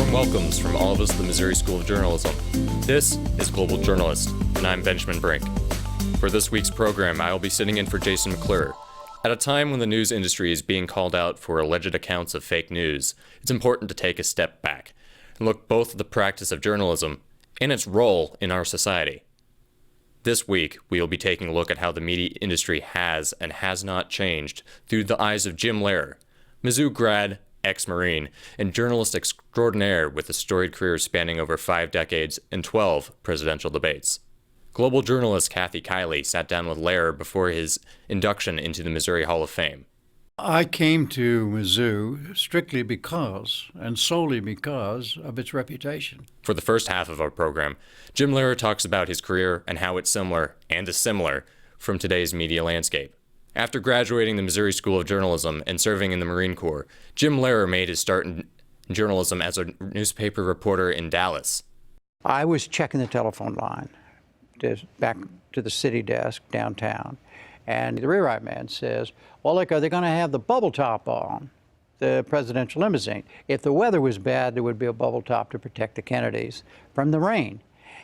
Warm welcomes from all of us at the Missouri School of Journalism. This is Global Journalist, and I'm Benjamin Brink. For this week's program, I will be sitting in for Jason McLure. At a time when the news industry is being called out for alleged accounts of fake news, it's important to take a step back and look both at the practice of journalism and its role in our society. This week, we will be taking a look at how the media industry has and has not changed through the eyes of Jim Lehrer, Mizzou grad, ex-Marine, and journalist extraordinaire with a storied career spanning over 5 decades and 12 presidential debates. Global journalist Kathy Kiley sat down with Lehrer before his induction into the Missouri Hall of Fame. I came to Mizzou strictly because, and solely because, of its reputation. For the first half of our program, Jim Lehrer talks about his career and how it's similar and dissimilar from today's media landscape. After graduating the Missouri School of Journalism and serving in the Marine Corps, Jim Lehrer made his start in journalism as a newspaper reporter in Dallas. I was checking the telephone line back to the city desk downtown, and the rewrite man says, well, look, are they going to have the bubble top on the presidential limousine? If the weather was bad, there would be a bubble top to protect the Kennedys from the rain.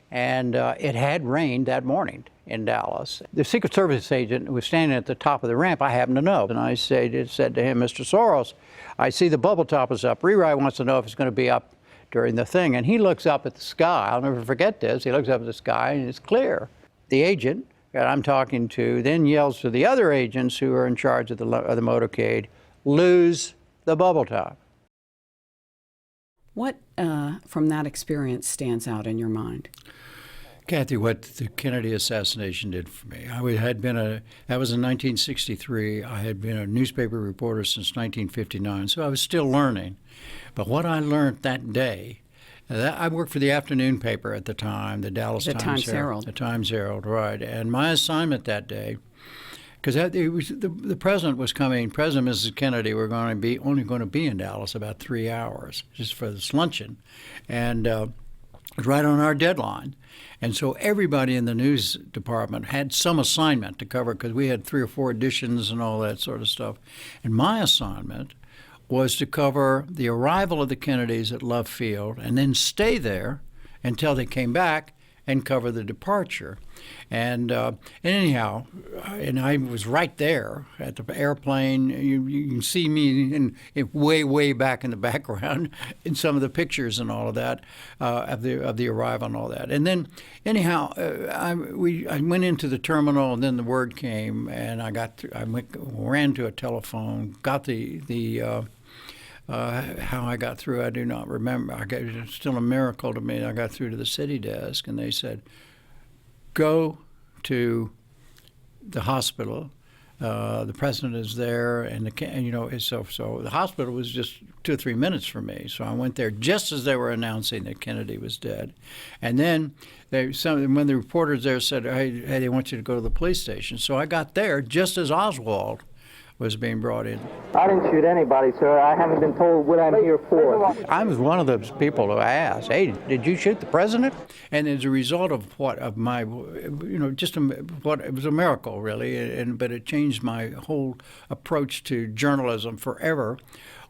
And it had rained that morning in Dallas. The Secret Service agent was standing at the top of the ramp. I happen to know. And I said to him, Mr. Soros, I see the bubble top is up. Rewrite wants to know if it's going to be up during the thing. And he looks up at the sky. I'll never forget this. He looks up at the sky and it's clear. The agent that I'm talking to then yells to the other agents who are in charge of the motorcade, lose the bubble top. What from that experience stands out in your mind? Kathy, what the Kennedy assassination did for me. That was in 1963. I had been a newspaper reporter since 1959, so I was still learning. But what I learned that day, I worked for the afternoon paper at the time, the Dallas Times Herald. The Times Herald, right. And my assignment that day, because the president was coming, President and Mrs. Kennedy were only going to be in Dallas about 3 hours just for this luncheon. And it was right on our deadline. And so everybody in the news department had some assignment to cover because we had 3 or 4 editions and all that sort of stuff. And my assignment was to cover the arrival of the Kennedys at Love Field and then stay there until they came back and cover the departure. And anyhow, and I was right there at the airplane. You can see me in way back in the background in some of the pictures and all of that of the arrival and all that. And then anyhow, I went into the terminal, and then the word came, and I ran to a telephone, got how I got through, I do not remember. It's still a miracle to me. I got through to the city desk, and they said, go to the hospital. The president is there, and so the hospital was just 2 or 3 minutes from me. So I went there just as they were announcing that Kennedy was dead. And then when the reporters there said, hey, they want you to go to the police station. So I got there just as Oswald was being brought in. I didn't shoot anybody, sir. I haven't been told what I'm here for. I was one of those people who asked, hey, did you shoot the president? And as a result of it was a miracle, really, but it changed my whole approach to journalism forever,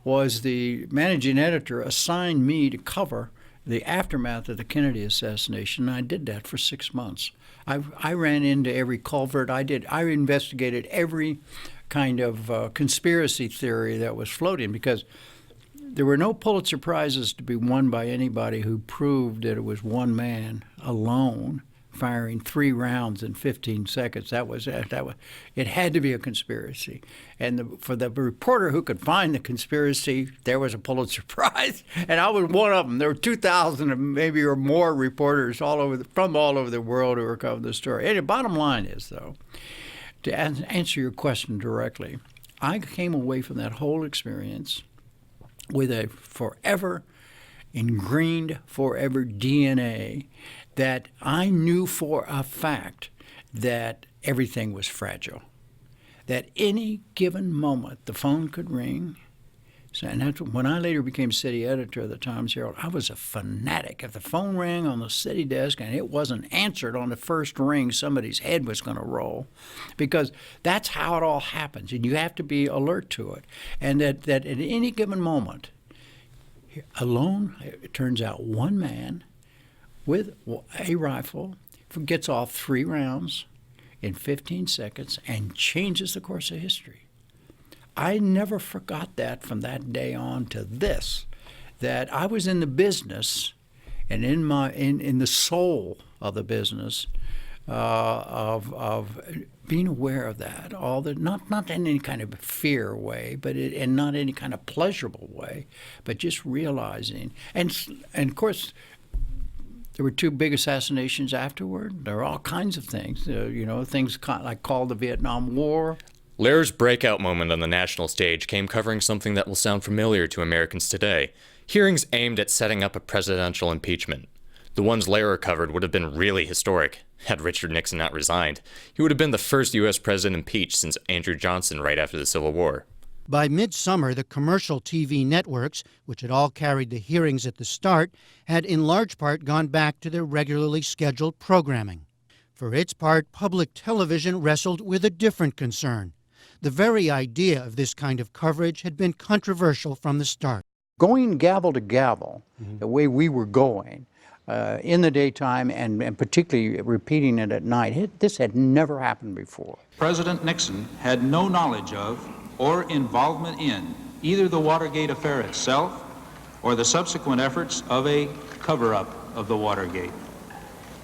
was the managing editor assigned me to cover the aftermath of the Kennedy assassination, and I did that for 6 months. I ran into every culvert. I investigated every kind of conspiracy theory that was floating, because there were no Pulitzer Prizes to be won by anybody who proved that it was one man alone firing 3 rounds in 15 seconds. It had to be a conspiracy. And for the reporter who could find the conspiracy, there was a Pulitzer Prize. And I was one of them. There were 2,000 maybe or more reporters from all over the world who were covering the story. And the bottom line is, though, to answer your question directly, I came away from that whole experience with a forever ingrained DNA that I knew for a fact that everything was fragile, that any given moment the phone could ring. And that's when I later became city editor of the Times Herald. I was a fanatic. If the phone rang on the city desk and it wasn't answered on the first ring, somebody's head was going to roll, because that's how it all happens, and you have to be alert to it. And that at any given moment, alone, it turns out one man with a rifle gets off 3 rounds in 15 seconds and changes the course of history. I never forgot that from that day on to this, that I was in the business and in the soul of the business of being aware of that, all the not in any kind of fear way, but and not any kind of pleasurable way, but just realizing, and of course, there were 2 big assassinations afterward. There were all kinds of things, things like called the Vietnam War. Lehrer's breakout moment on the national stage came covering something that will sound familiar to Americans today: hearings aimed at setting up a presidential impeachment. The ones Lehrer covered would have been really historic. Had Richard Nixon not resigned, he would have been the first U.S. president impeached since Andrew Johnson right after the Civil War. By midsummer, the commercial TV networks, which had all carried the hearings at the start, had in large part gone back to their regularly scheduled programming. For its part, public television wrestled with a different concern. The very idea of this kind of coverage had been controversial from the start. Going gavel to gavel, the way we were going, in the daytime and particularly repeating it at night, this had never happened before. President Nixon had no knowledge of or involvement in either the Watergate affair itself or the subsequent efforts of a cover-up of the Watergate.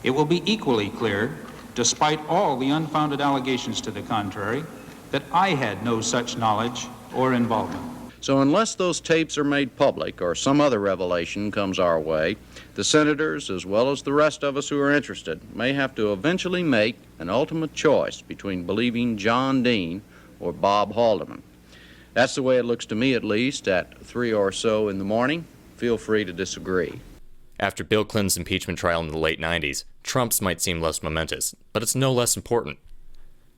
It will be equally clear, despite all the unfounded allegations to the contrary, that I had no such knowledge or involvement. So unless those tapes are made public or some other revelation comes our way, the senators, as well as the rest of us who are interested, may have to eventually make an ultimate choice between believing John Dean or Bob Haldeman. That's the way it looks to me, at least, at 3 or so in the morning. Feel free to disagree. After Bill Clinton's impeachment trial in the late 90s, Trump's might seem less momentous, but it's no less important.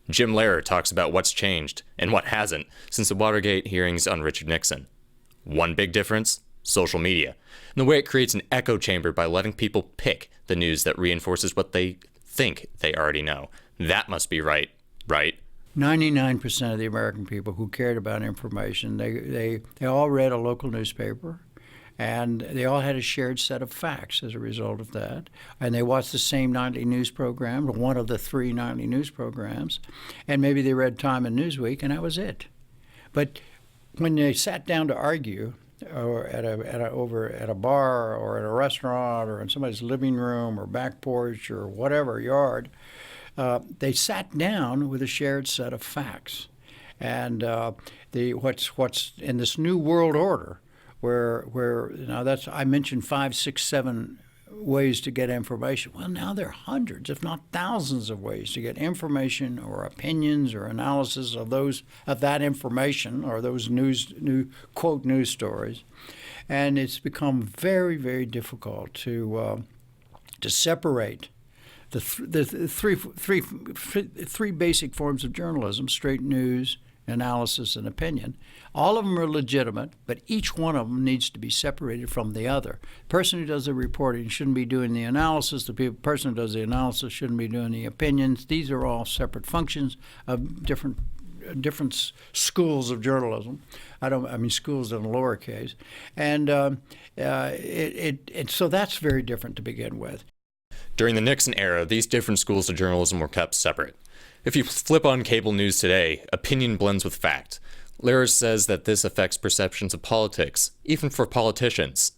Jim Lehrer talks about what's changed and what hasn't since the Watergate hearings on Richard Nixon. One big difference: social media, and the way it creates an echo chamber by letting people pick the news that reinforces what they think they already know. That must be right? 99% of the American people who cared about information, they all read a local newspaper, and they all had a shared set of facts as a result of that. And they watched the same nightly news program, one of the 3 nightly news programs, and maybe they read Time and Newsweek, and that was it. But when they sat down to argue, or over at a bar or at a restaurant or in somebody's living room or back porch or whatever yard, they sat down with a shared set of facts. And what's in this new world order, where now I mentioned 5, 6, 7 ways to get information. Well, now there are hundreds, if not thousands, of ways to get information or opinions or analysis of that information or those quote news stories, and it's become very, very difficult to separate the three basic forms of journalism: straight news, analysis, and opinion. All of them are legitimate, but each one of them needs to be separated from the other. The person who does the reporting shouldn't be doing the analysis. The person who does the analysis shouldn't be doing the opinions. These are all separate functions of different schools of journalism. I mean schools in lowercase, and so that's very different to begin with. During the Nixon era, these different schools of journalism were kept separate. If you flip on cable news today, opinion blends with fact. Lehrer says that this affects perceptions of politics, even for politicians.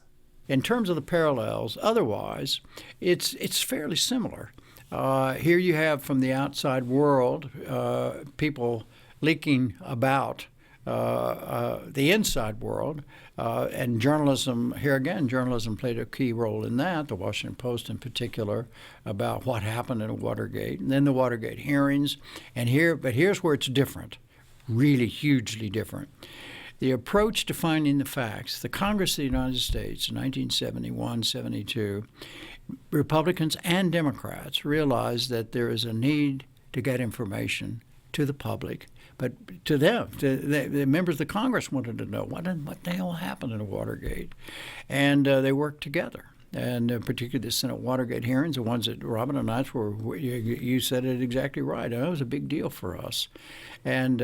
In terms of the parallels, otherwise, it's fairly similar. Here you have from the outside world people leaking about the inside world, and journalism, here again, journalism played a key role in that, the Washington Post in particular, about what happened in Watergate, and then the Watergate hearings. But here's where it's different, really hugely different. The approach to finding the facts, the Congress of the United States in 1971, 72, Republicans and Democrats realized that there is a need to get information to the public. But to them, the members of the Congress wanted to know what the hell happened in Watergate. And they worked together. And particularly the Senate Watergate hearings, the ones that Robin and I you said it exactly right. That was a big deal for us. And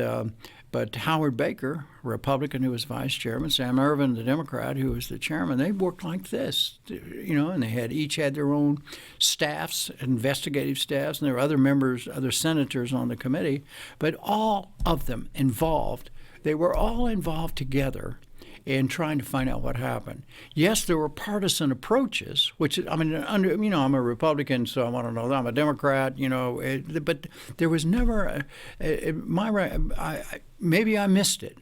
But Howard Baker, Republican, who was vice chairman, Sam Ervin, the Democrat, who was the chairman, they worked like this, and they each had their own staffs, investigative staffs, and there were other members, other senators on the committee, but all of them involved. They were all involved together in trying to find out what happened. Yes, there were partisan approaches, which, I'm a Republican, so I want to know that. I'm a Democrat, but there was never, maybe I missed it.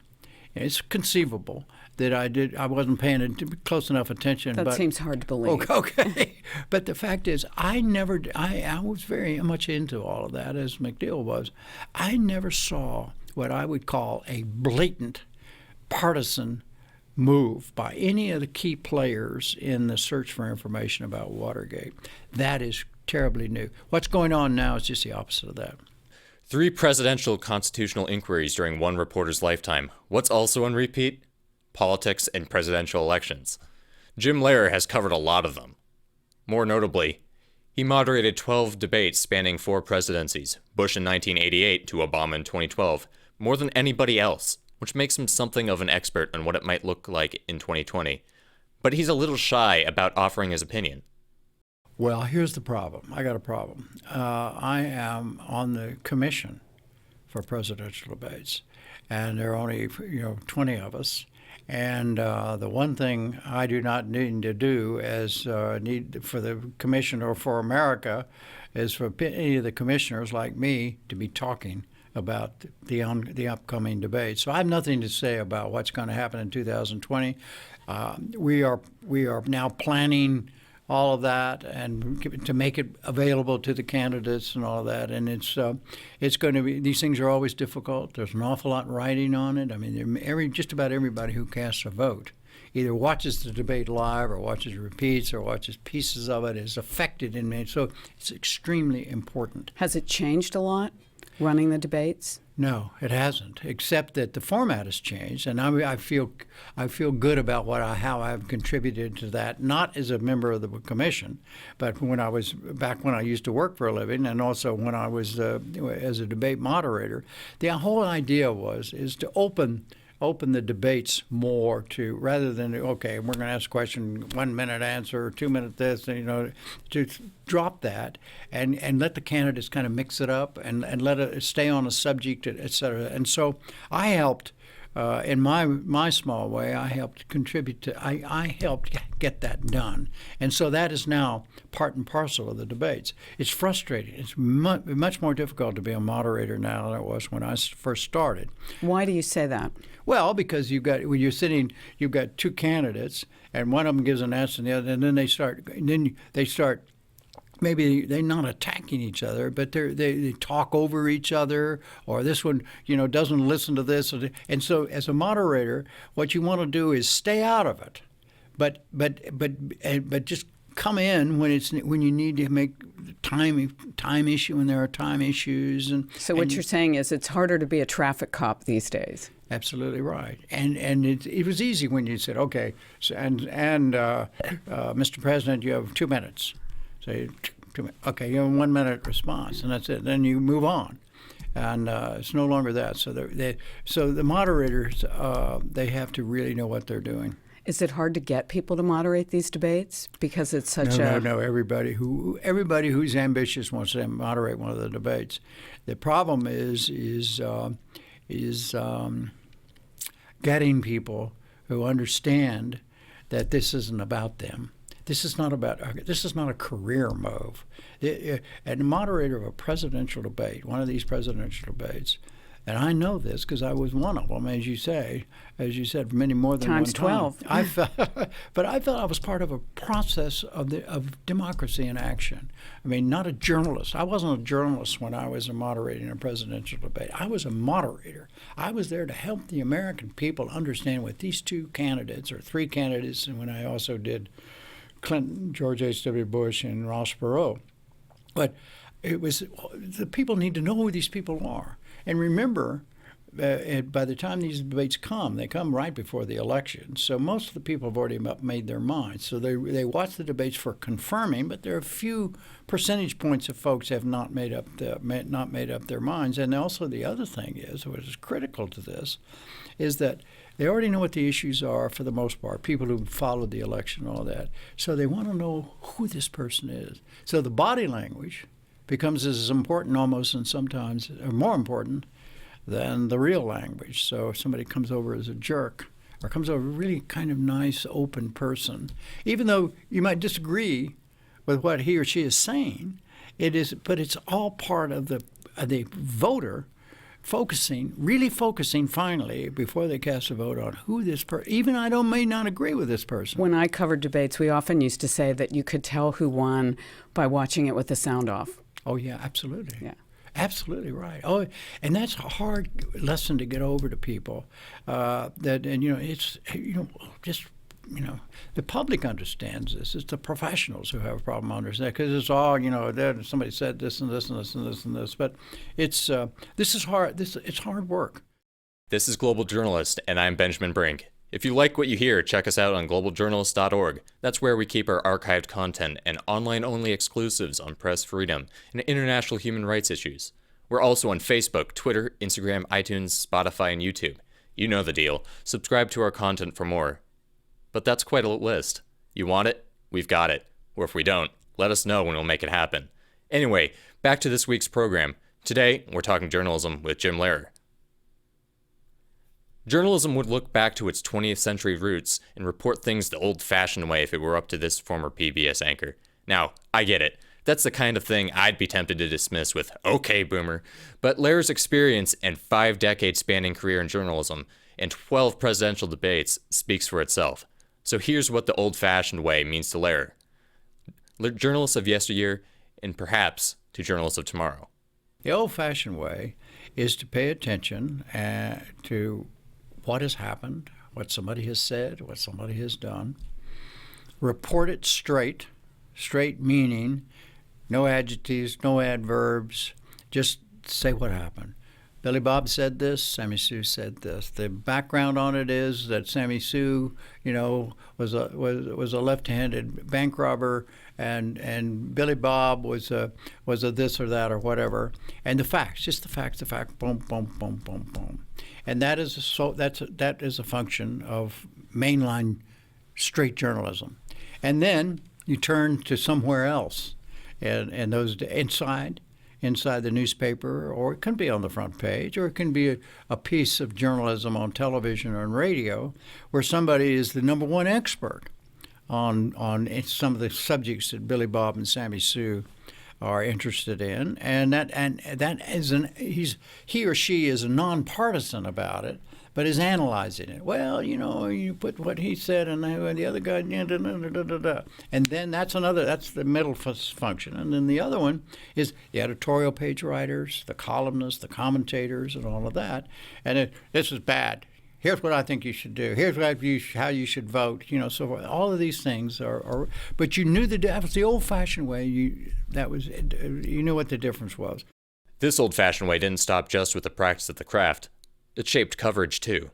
It's conceivable that I wasn't paying close enough attention. That seems hard to believe. Okay. But the fact is, I was very much into all of that, as McNeil was. I never saw what I would call a blatant partisan move by any of the key players in the search for information about Watergate. That is terribly new. What's going on now is just the opposite of that. 3 presidential constitutional inquiries during one reporter's lifetime. What's also on repeat? Politics and presidential elections. Jim Lehrer has covered a lot of them. More notably, he moderated 12 debates spanning 4 presidencies, Bush in 1988 to Obama in 2012, more than anybody else, which makes him something of an expert on what it might look like in 2020. But he's a little shy about offering his opinion. Well, here's the problem. I got a problem. I am on the commission for presidential debates, and there are only 20 of us. And the one thing I do not need to do as need for the commission or for America is for any of the commissioners like me to be talking about the upcoming debate. So I have nothing to say about what's going to happen in 2020. We are now planning all of that and to make it available to the candidates and all of that. And it's going to be, these things are always difficult. There's an awful lot riding on it. I mean, just about everybody who casts a vote either watches the debate live or watches repeats or watches pieces of it is affected in it. So it's extremely important. Has it changed a lot, running the debates? No, it hasn't, except that the format has changed, and I feel good about how I've contributed to that, not as a member of the commission, but when I used to work for a living, and also when I was as a debate moderator. The whole idea is to open the debates more to, rather than, okay, we're going to ask a question, 1 minute answer, 2 minute this, to drop that and let the candidates kind of mix it up and let it stay on a subject, et cetera. And so I helped, in my small way, I helped contribute to, I helped get that done. And so that is now part and parcel of the debates. It's frustrating. It's much more difficult to be a moderator now than it was when I first started. Why do you say that? Well, because you've got 2 candidates, and one of them gives an answer, and the other, and then they start. Maybe they're not attacking each other, but they talk over each other, or this one, doesn't listen to this, and so as a moderator, what you want to do is stay out of it, but just come in when you need to make time issue when there are time issues. And so what you're saying is it's harder to be a traffic cop these days. Absolutely right, and it was easy when you said, okay, so, and Mr. President, you have 2 minutes. Say, okay, you have a 1 minute response, and that's it. Then you move on, and it's no longer that. So the moderators, they have to really know what they're doing. Is it hard to get people to moderate these debates because it's such No. Everybody who's ambitious wants to moderate one of the debates. The problem is getting people who understand that this isn't about them. This is not a career move. And the moderator of a presidential debate, one of these presidential debates, and I know this because I was one of them, as you said, many more than times one time. 12. But I felt I was part of a process of democracy in action. I mean, not a journalist. I wasn't a journalist when I was moderating a presidential debate. I was a moderator. I was there to help the American people understand what these 2 candidates or 3 candidates, and when I also did Clinton, George H.W. Bush, and Ross Perot. But it was the people need to know who these people are. And remember, by the time these debates come, they come right before the election. So most of the people have already made their minds. So they watch the debates for confirming, but there are a few percentage points of folks have not made up their minds. And also the other thing is, which is critical to this, is that they already know what the issues are for the most part, people who followed the election and all that. So they want to know who this person is. So the body language becomes as important almost, and sometimes more important than the real language. So if somebody comes over as a jerk or comes over a really kind of nice, open person, even though you might disagree with what he or she is saying, but it's all part of the voter really focusing finally before they cast a vote on who this person, even I may not agree with this person. When I covered debates, we often used to say that you could tell who won by watching it with the sound off. Oh, yeah, absolutely. Yeah. Absolutely right. Oh, and that's a hard lesson to get over to people. The public understands this. It's the professionals who have a problem understanding, because it's all, somebody said this and this and this and this and this. But this is hard. It's hard work. This is Global Journalist, and I'm Benjamin Brink. If you like what you hear, check us out on globaljournalist.org. That's where we keep our archived content and online-only exclusives on press freedom and international human rights issues. We're also on Facebook, Twitter, Instagram, iTunes, Spotify, and YouTube. You know the deal. Subscribe to our content for more. But that's quite a list. You want it? We've got it. Or if we don't, let us know when we'll make it happen. Anyway, back to this week's program. Today, we're talking journalism with Jim Lehrer. Journalism would look back to its 20th century roots and report things the old-fashioned way if it were up to this former PBS anchor. Now, I get it. That's the kind of thing I'd be tempted to dismiss with, okay, boomer. But Lehrer's experience and 5-decade spanning career in journalism and 12 presidential debates speaks for itself. So here's what the old-fashioned way means to Lehrer. Journalists of yesteryear and perhaps to journalists of tomorrow. The old-fashioned way is to pay attention to what has happened, what somebody has said, what somebody has done. Report it straight meaning no adjectives, no adverbs, just say what happened. Billy Bob said this, Sammy Sue said this. The background on it is that Sammy Sue, was a left-handed bank robber, and Billy Bob was a this or that or whatever. And the facts, just the facts, boom, boom, boom, boom, boom. And that is a function of mainline straight journalism. And then you turn to somewhere else, and those inside the newspaper, or it can be on the front page, or it can be a piece of journalism on television or on radio, where somebody is the number one expert on some of the subjects that Billy Bob and Sammy Sue are interested in, and that is he or she is nonpartisan about it, but is analyzing it. Well, you put what he said and the other guy, and then that's the middle function, and then the other one is the editorial page writers, the columnists, the commentators, and all of that. And this is bad. Here's what I think you should do. Here's how you should vote. So all of these things are. But you knew that was the old-fashioned way. You knew what the difference was. This old-fashioned way didn't stop just with the practice of the craft. It shaped coverage too.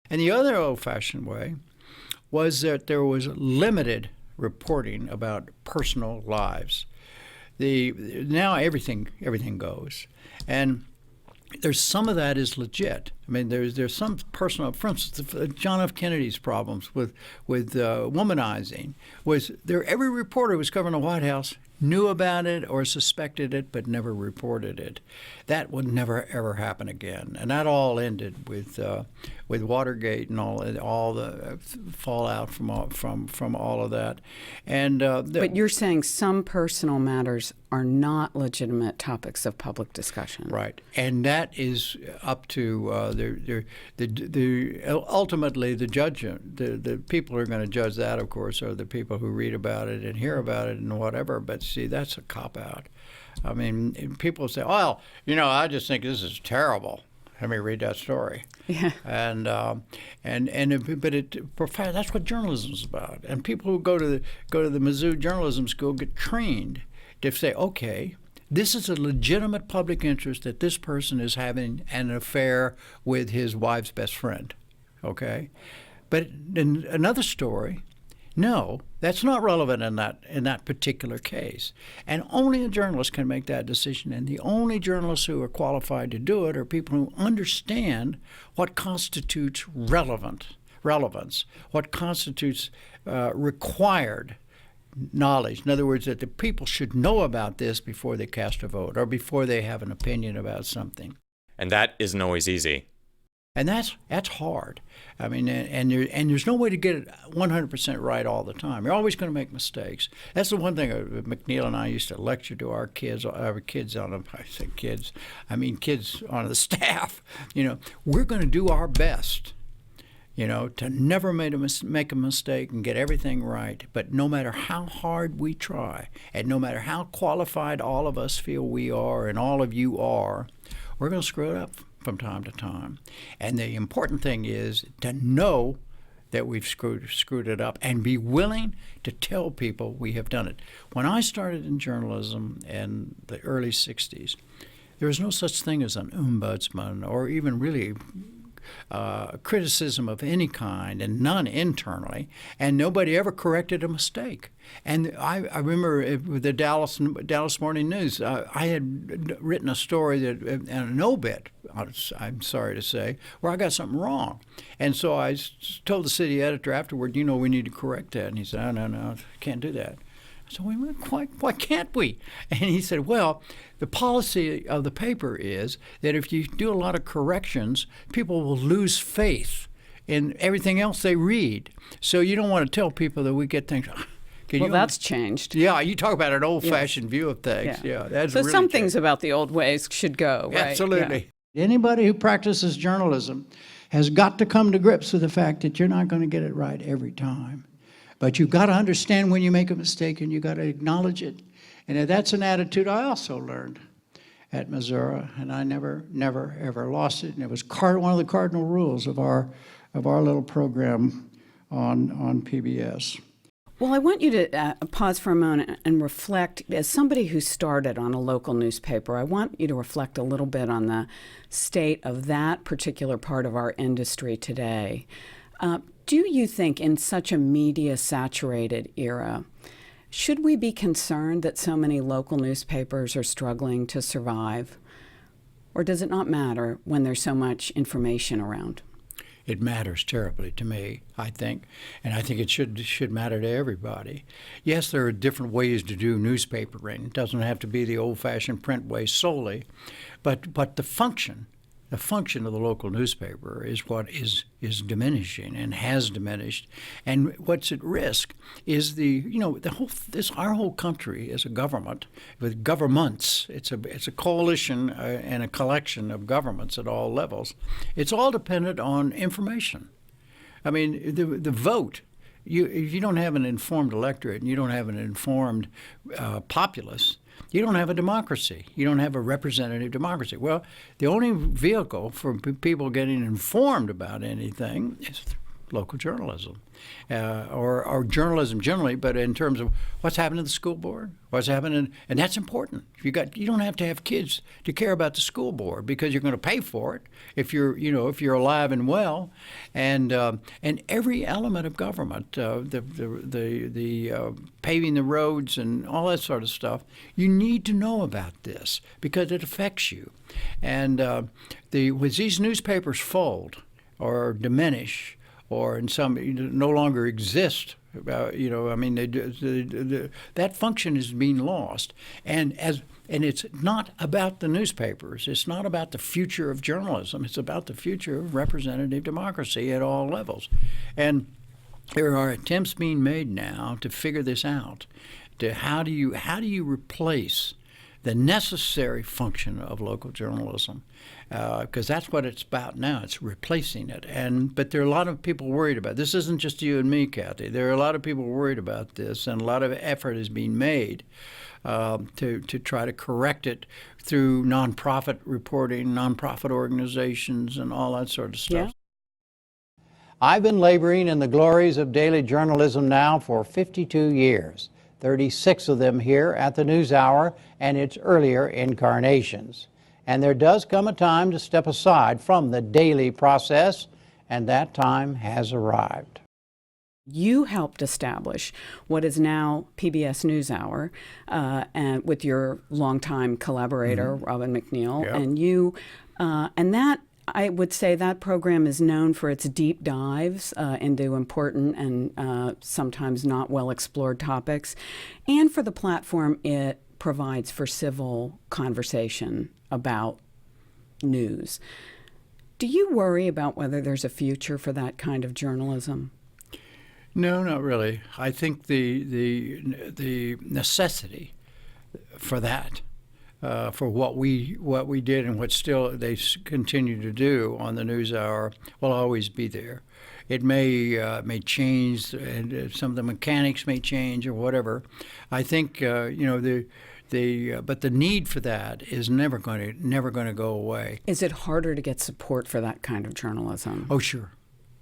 And the other old-fashioned way was that there was limited reporting about personal lives. Now everything goes, and there's some of that is legit. I mean, there's some personal. For instance, John F. Kennedy's problems with womanizing was there. Every reporter who was covering the White House knew about it or suspected it, but never reported it. That would never ever happen again, and that all ended with Watergate and all the fallout from all of that. And but you're saying some personal matters are not legitimate topics of public discussion, right? And that is up to ultimately the judge. The people who are going to judge that, of course, are the people who read about it and hear about it and whatever. But see, that's a cop-out. I mean, people say, "Well, I just think this is terrible. Let me read that story." Yeah. But that's what journalism is about. And people who go to the Mizzou Journalism School get trained to say, "Okay, This is a legitimate public interest that this person is having an affair with his wife's best friend, okay? But in another story, no, that's not relevant in that particular case. And only a journalist can make that decision. And the only journalists who are qualified to do it are people who understand what constitutes relevance, what constitutes required knowledge. In other words, that the people should know about this before they cast a vote or before they have an opinion about something. And that isn't always easy. And that's hard. I mean, and there's no way to get it 100% right all the time. You're always going to make mistakes. That's the one thing McNeil and I used to lecture to our kids on the staff. You know, we're going to do our best, you know, to never make a mistake and get everything right. But no matter how hard we try, and no matter how qualified all of us feel we are and all of you are, we're going to screw it up from time to time. And the important thing is to know that we've screwed it up and be willing to tell people we have done it. When I started in journalism in the early 60s, there was no such thing as an ombudsman or even really criticism of any kind, and none internally, and nobody ever corrected a mistake. And I remember with the Dallas Morning News, I had written a story an obit, I'm sorry to say, where I got something wrong. And so I told the city editor afterward, you know, we need to correct that. And he said, no, can't do that. So we went, why can't we? And he said, well, the policy of the paper is that if you do a lot of corrections, people will lose faith in everything else they read. So you don't want to tell people that we get things. That's changed. Yeah, you talk about an old-fashioned view of things. Yeah, that's so really some changed. Things about the old ways should go, right? Absolutely. Yeah. Anybody who practices journalism has got to come to grips with the fact that you're not going to get it right every time. But you've got to understand when you make a mistake, and you've got to acknowledge it. And that's an attitude I also learned at Missouri, and I never, ever lost it. And it was one of the cardinal rules of our little program on PBS. Well, I want you to pause for a moment and reflect. As somebody who started on a local newspaper, I want you to reflect a little bit on the state of that particular part of our industry today. Do you think in such a media-saturated era, should we be concerned that so many local newspapers are struggling to survive? Or does it not matter when there's so much information around? It matters terribly to me, I think, and I think it should matter to everybody. Yes, there are different ways to do newspapering. It doesn't have to be the old-fashioned print way solely, but the function of the local newspaper is what is diminishing and has diminished. And what's at risk is our whole country is a government with governments. It's a coalition and a collection of governments at all levels. It's all dependent on information. I mean, the vote. If you don't have an informed electorate and you don't have an informed populace, you don't have a democracy. You don't have a representative democracy. Well, the only vehicle for people getting informed about anything is local journalism, or journalism generally, but in terms of what's happening to the school board, what's happening, and that's important. You don't have to have kids to care about the school board because you're going to pay for it if you're alive and well, and every element of government, the paving the roads and all that sort of stuff, you need to know about this because it affects you, and as these newspapers fold or diminish, or in some no longer exist. That function is being lost, and it's not about the newspapers. It's not about the future of journalism. It's about the future of representative democracy at all levels, and there are attempts being made now to figure this out. To how do you replace the necessary function of local journalism, because that's what it's about now. It's replacing it. But there are a lot of people worried about it. This isn't just you and me, Kathy. There are a lot of people worried about this, and a lot of effort is being made to try to correct it through nonprofit reporting, nonprofit organizations, and all that sort of stuff. I've been laboring in the glories of daily journalism now for 52 years. 36 of them here at the NewsHour and its earlier incarnations. And there does come a time to step aside from the daily process, and that time has arrived. You helped establish what is now PBS NewsHour, and with your longtime collaborator, Robin McNeil, Yep. and you, and that, I would say that program is known for its deep dives into important and sometimes not well-explored topics, and for the platform it provides for civil conversation about news. Do you worry about whether there's a future for that kind of journalism? No, not really. I think the necessity for that, for what we did and what still they continue to do on the NewsHour, will always be there. It may change, and some of the mechanics may change or whatever. I think but the need for that is never going to go away. Is it harder to get support for that kind of journalism? Oh, sure.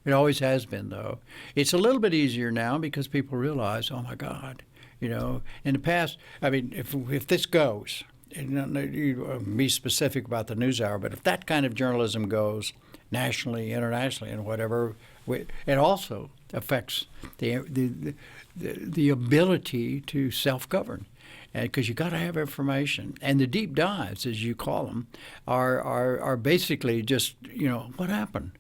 It always has been, though. It's a little bit easier now because people realize, oh my God, in the past, I mean, if this goes, and you be specific about the NewsHour, but if that kind of journalism goes nationally, internationally, and whatever, it also affects the ability to self-govern. Because you got to have information, and the deep dives, as you call them, are basically just what happened,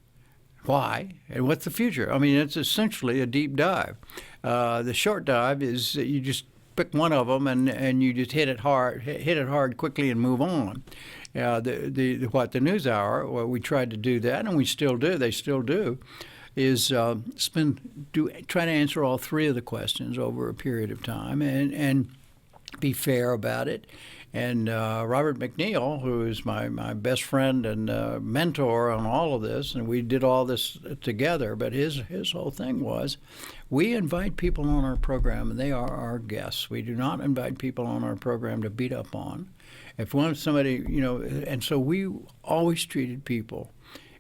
why, and what's the future. I mean, it's essentially a deep dive. The short dive is you just pick one of them and you just hit it hard quickly and move on. The NewsHour, well, we tried to do that, and we still do. They still do. Is try to answer all three of the questions over a period of time and be fair about it. And Robert McNeil, who is my best friend and mentor on all of this, and we did all this together, but his whole thing was, we invite people on our program, and they are our guests. We do not invite people on our program to beat up on. If somebody, and so we always treated people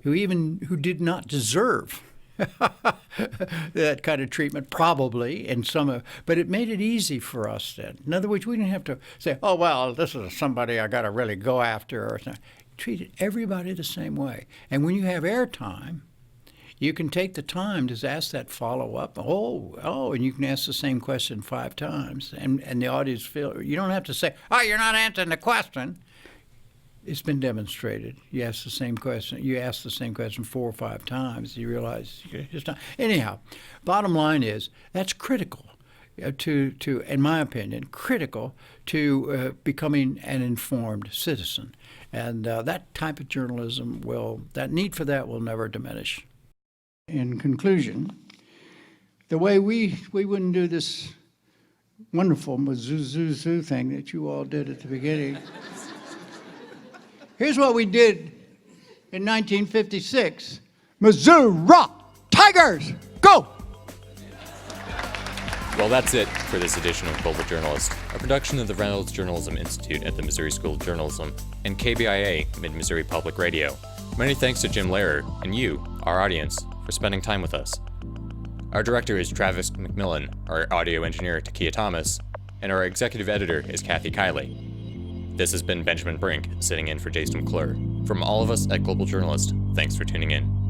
who did not deserve that kind of treatment, probably, in some, but it made it easy for us then. In other words, we didn't have to say, oh, well, this is somebody I got to really go after, or something. Treated everybody the same way. And when you have airtime, you can take the time to ask that follow-up. Oh, and you can ask the same question 5 times, and the audience you don't have to say, oh, you're not answering the question. It's been demonstrated. You ask the same question 4 or 5 times. You realize it's not. Anyhow, bottom line is that's critical to, in my opinion, critical to becoming an informed citizen. And that type of journalism that need for that will never diminish. In conclusion, the way we wouldn't do this wonderful zoo thing that you all did at the beginning. Here's what we did in 1956. Missouri Tigers, go! Well, that's it for this edition of Global Journalist, a production of the Reynolds Journalism Institute at the Missouri School of Journalism and KBIA, Mid-Missouri Public Radio. Many thanks to Jim Lehrer and you, our audience, for spending time with us. Our director is Travis McMillan, our audio engineer Takia Thomas, and our executive editor is Kathy Kiley. This has been Benjamin Brink, sitting in for Jason McLure. From all of us at Global Journalist, thanks for tuning in.